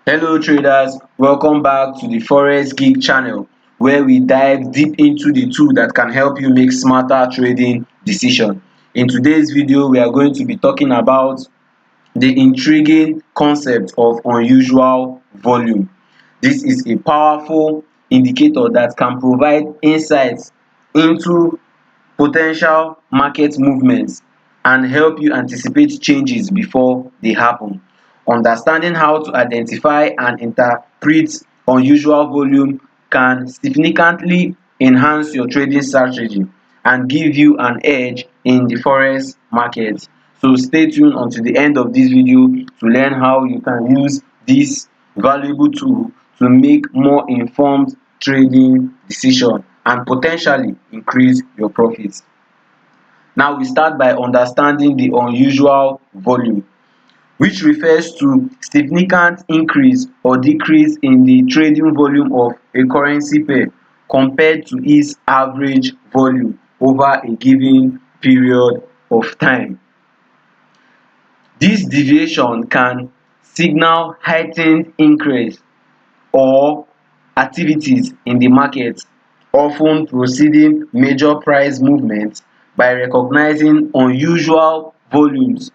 Hello traders, welcome back to the Forex Geek channel where we dive deep into the tool that can help you make smarter trading decisions. In today's video, we are going to be talking about the intriguing concept of unusual volume. This is a powerful indicator that can provide insights into potential market movements and help you anticipate changes before they happen. Understanding how to identify and interpret unusual volume can significantly enhance your trading strategy and give you an edge in the forex market. So stay tuned until the end of this video to learn how you can use this valuable tool to make more informed trading decisions and potentially increase your profits. Now we start by understanding the unusual volume, which refers to significant increase or decrease in the trading volume of a currency pair compared to its average volume over a given period of time. This deviation can signal heightened increase or activities in the market, often preceding major price movements. By recognizing unusual volumes,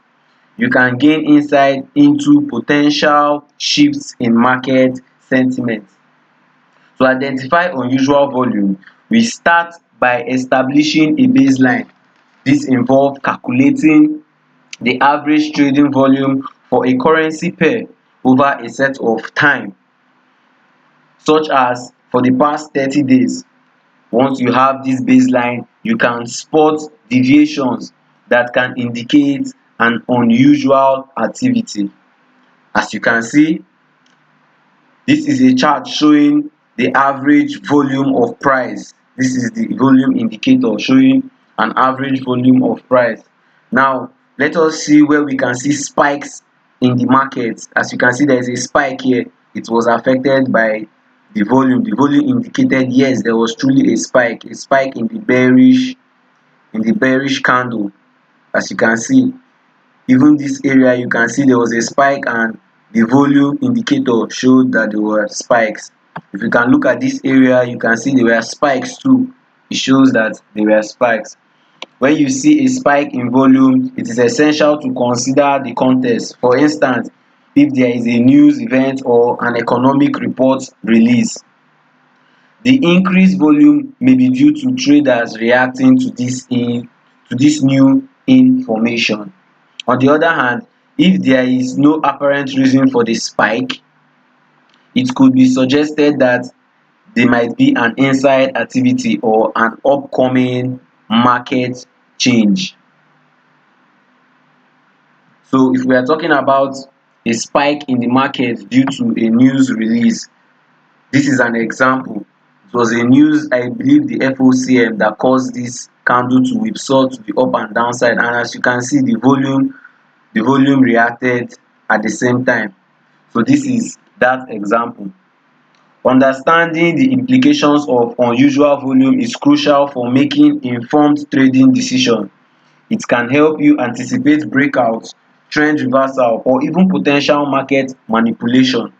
you can gain insight into potential shifts in market sentiment. To identify unusual volume, we start by establishing a baseline. This involves calculating the average trading volume for a currency pair over a set of time, such as for the past 30 days. Once you have this baseline, you can spot deviations that can indicate an unusual activity. As you can see, this is a chart showing the average volume of price. This is the volume indicator showing an average volume of price. Now, let us see where we can see spikes in the market. As you can see, there is a spike here. It was affected by the volume. The volume indicated yes, there was truly a spike in the bearish candle. As you can see, even this area, you can see there was a spike and the volume indicator showed that there were spikes. If you can look at this area, you can see there were spikes too. It shows that there were spikes. When you see a spike in volume, it is essential to consider the context. For instance, if there is a news event or an economic report release, the increased volume may be due to traders reacting to this new information. On the other hand, if there is no apparent reason for the spike, it could be suggested that there might be an inside activity or an upcoming market change. So if we are talking about a spike in the market due to a news release, this is an example. It was a news, I believe the FOCM, that caused this candle to whipsaw to the up and downside, and as you can see, the volume reacted at the same time. So this is that example. Understanding the implications of unusual volume is crucial for making informed trading decisions. It can help you anticipate breakouts, trend reversal, or even potential market manipulation.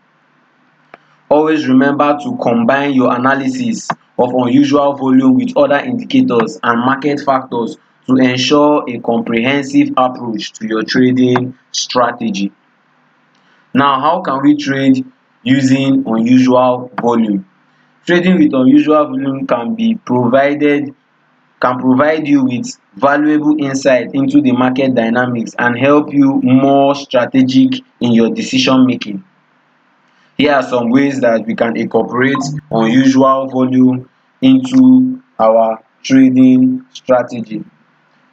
Always remember to combine your analysis of unusual volume with other indicators and market factors to ensure a comprehensive approach to your trading strategy. Now, how can we trade using unusual volume? Trading with unusual volume can provide you with valuable insight into the market dynamics and help you more strategic in your decision making. Here are some ways that we can incorporate unusual volume into our trading strategy.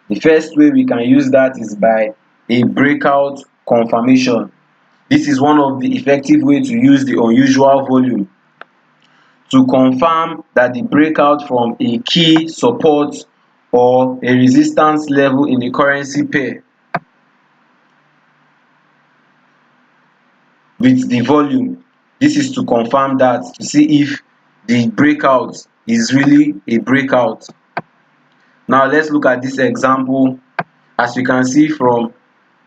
The first way we can use that is by a breakout confirmation. This is one of the effective way to use the unusual volume to confirm that the breakout from a key support or a resistance level in the currency pair with the volume. This is to confirm that, to see if the breakout is really a breakout. Now let's look at this example. As you can see from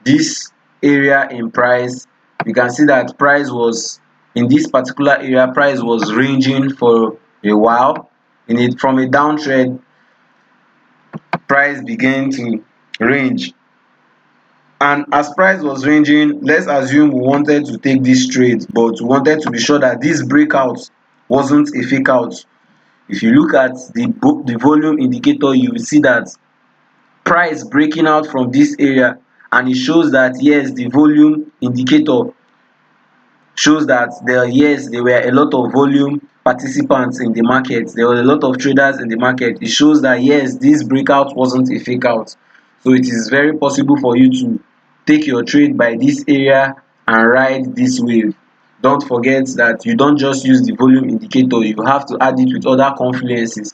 this area in price, we can see that price was in this particular area, price was ranging for a while. From a downtrend, price began to range, and as price was ranging, let's assume we wanted to take this trade, but we wanted to be sure that this breakout wasn't a fake out. If you look at the volume indicator, you will see that price breaking out from this area, and it shows that yes, the volume indicator shows that there were a lot of volume participants in the market. There were a lot of traders in the market. It shows that yes, this breakout wasn't a fake out. So it is very possible for you to take your trade by this area and ride this wave. Don't forget that you don't just use the volume indicator, you have to add it with other confluences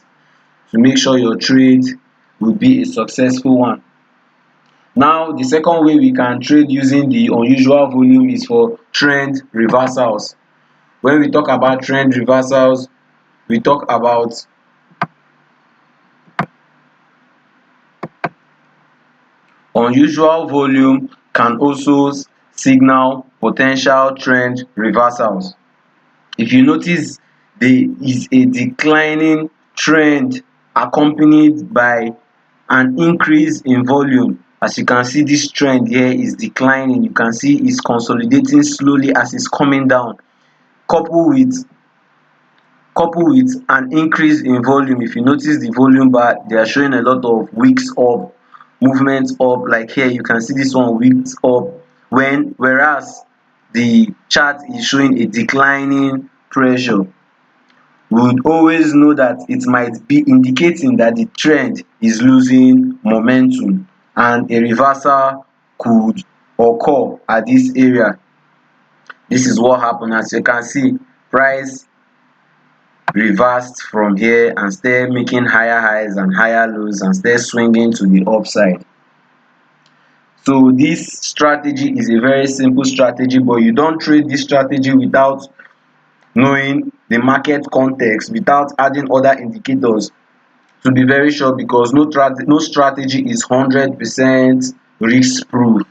to make sure your trade will be a successful one. Now, the second way we can trade using the unusual volume is for trend reversals. When we talk about trend reversals, we talk about unusual volume can also signal potential trend reversals. If you notice, there is a declining trend accompanied by an increase in volume. As you can see, this trend here is declining. You can see it's consolidating slowly as it's coming down, coupled with an increase in volume. If you notice the volume bar, they are showing a lot of wicks up, movements up. Like here, you can see this one wicked up, whereas the chart is showing a declining pressure. We would always know that it might be indicating that the trend is losing momentum, and a reversal could occur at this area. This is what happened. As you can see, price reversed from here and started making higher highs and higher lows and started swinging to the upside. So this strategy is a very simple strategy, but you don't trade this strategy without knowing the market context, without adding other indicators to be very sure, because no strategy is 100% risk proof.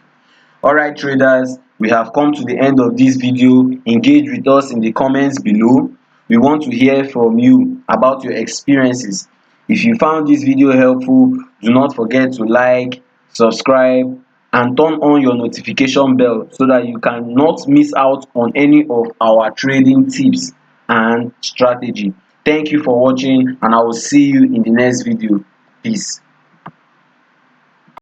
Alright traders, we have come to the end of this video. Engage with us in the comments below. We want to hear from you about your experiences. If you found this video helpful, do not forget to like, subscribe, and turn on your notification bell so that you cannot miss out on any of our trading tips and strategy. Thank you for watching, and I will see you in the next video. Peace.